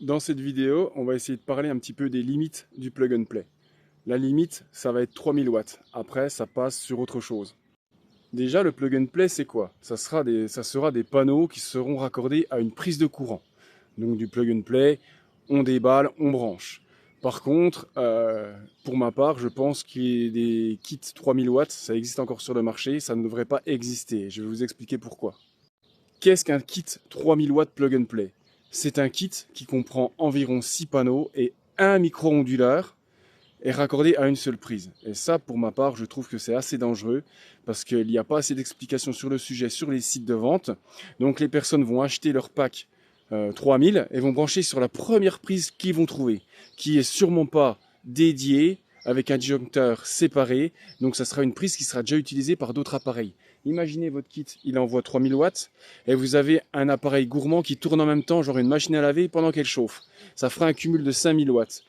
Dans cette vidéo, on va essayer de parler un petit peu des limites du plug and play. La limite, ça va être 3000 watts. Après, ça passe sur autre chose. Déjà, le plug and play, c'est quoi? Ça sera des panneaux qui seront raccordés à une prise de courant. Donc du plug and play, on déballe, on branche. Par contre, pour ma part, je pense qu'il y ait des kits 3000 watts, ça existe encore sur le marché, ça ne devrait pas exister. Je vais vous expliquer pourquoi. Qu'est-ce qu'un kit 3000 watts plug and play? C'est un kit qui comprend environ 6 panneaux et un micro-onduleur est raccordé à une seule prise. Et ça, pour ma part, je trouve que c'est assez dangereux parce qu'il n'y a pas assez d'explications sur le sujet sur les sites de vente. Donc les personnes vont acheter leur pack 3000 et vont brancher sur la première prise qu'ils vont trouver, qui est sûrement pas dédiée avec un disjoncteur séparé. Donc ça sera une prise qui sera déjà utilisée par d'autres appareils. Imaginez votre kit, il envoie 3000 watts et vous avez un appareil gourmand qui tourne en même temps, genre une machine à laver pendant qu'elle chauffe. Ça fera un cumul de 5000 watts.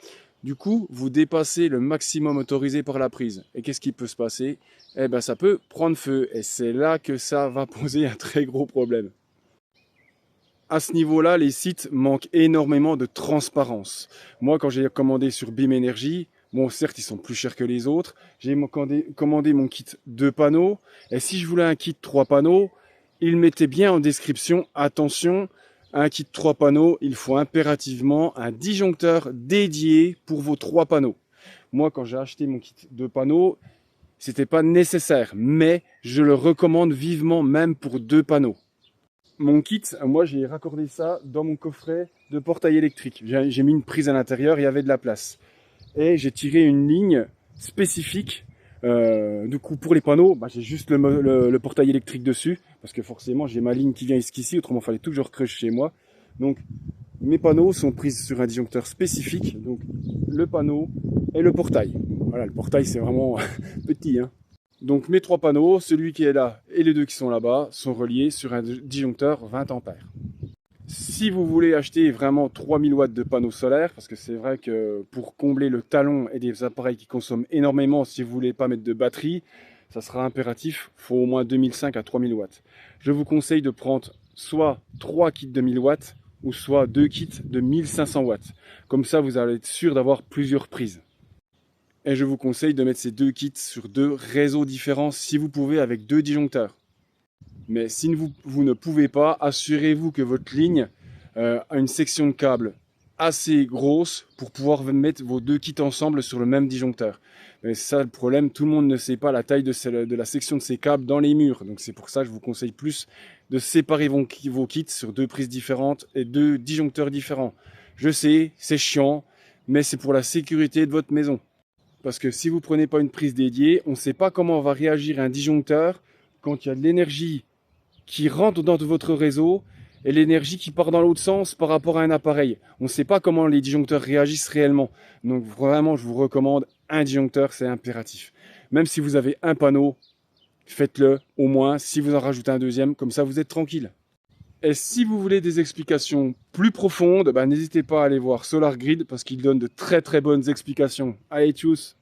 Du coup, vous dépassez le maximum autorisé par la prise. Et qu'est-ce qui peut se passer? Eh ben, ça peut prendre feu. Et c'est là que ça va poser un très gros problème. À ce niveau-là, les sites manquent énormément de transparence. Moi, quand j'ai commandé sur BIM Energy, bon, certes, ils sont plus chers que les autres. J'ai commandé mon kit 2 panneaux. Et si je voulais un kit 3 panneaux, ils mettaient bien en description, attention, un kit 3 panneaux, il faut impérativement un disjoncteur dédié pour vos 3 panneaux. Moi, quand j'ai acheté mon kit 2 panneaux, c'était pas nécessaire, mais je le recommande vivement même pour 2 panneaux. Mon kit, moi j'ai raccordé ça dans mon coffret de portail électrique. J'ai mis une prise à l'intérieur, il y avait de la place. Et j'ai tiré une ligne spécifique. Du coup, pour les panneaux, j'ai juste le portail électrique dessus. Parce que forcément, j'ai ma ligne qui vient jusqu'ici. Autrement, il fallait tout que je recreuche chez moi. Donc, mes panneaux sont pris sur un disjoncteur spécifique. Donc, le panneau et le portail. Voilà, le portail, c'est vraiment petit, hein. Donc mes 3 panneaux, celui qui est là et les 2 qui sont là-bas, sont reliés sur un disjoncteur 20 ampères. Si vous voulez acheter vraiment 3000 watts de panneaux solaires, parce que c'est vrai que pour combler le talon et des appareils qui consomment énormément, si vous voulez pas mettre de batterie, ça sera impératif, il faut au moins 2005 à 3000 watts. Je vous conseille de prendre soit 3 kits de 1000 watts, ou soit 2 kits de 1500 watts. Comme ça, vous allez être sûr d'avoir plusieurs prises. Et je vous conseille de mettre ces 2 kits sur 2 réseaux différents si vous pouvez avec 2 disjoncteurs. Mais si vous ne pouvez pas, assurez-vous que votre ligne a une section de câble assez grosse pour pouvoir mettre vos 2 kits ensemble sur le même disjoncteur. Mais c'est ça le problème, tout le monde ne sait pas la taille de la section de ces câbles dans les murs. Donc c'est pour ça que je vous conseille plus de séparer vos kits sur 2 prises différentes et 2 disjoncteurs différents. Je sais, c'est chiant, mais c'est pour la sécurité de votre maison. Parce que si vous ne prenez pas une prise dédiée, on ne sait pas comment va réagir un disjoncteur quand il y a de l'énergie qui rentre dans votre réseau et l'énergie qui part dans l'autre sens par rapport à un appareil. On ne sait pas comment les disjoncteurs réagissent réellement. Donc vraiment, je vous recommande un disjoncteur, c'est impératif. Même si vous avez un panneau, faites-le au moins. Si vous en rajoutez un deuxième, comme ça vous êtes tranquille. Et si vous voulez des explications plus profondes, n'hésitez pas à aller voir SolarGrid parce qu'il donne de très très bonnes explications. Allez, tchuss!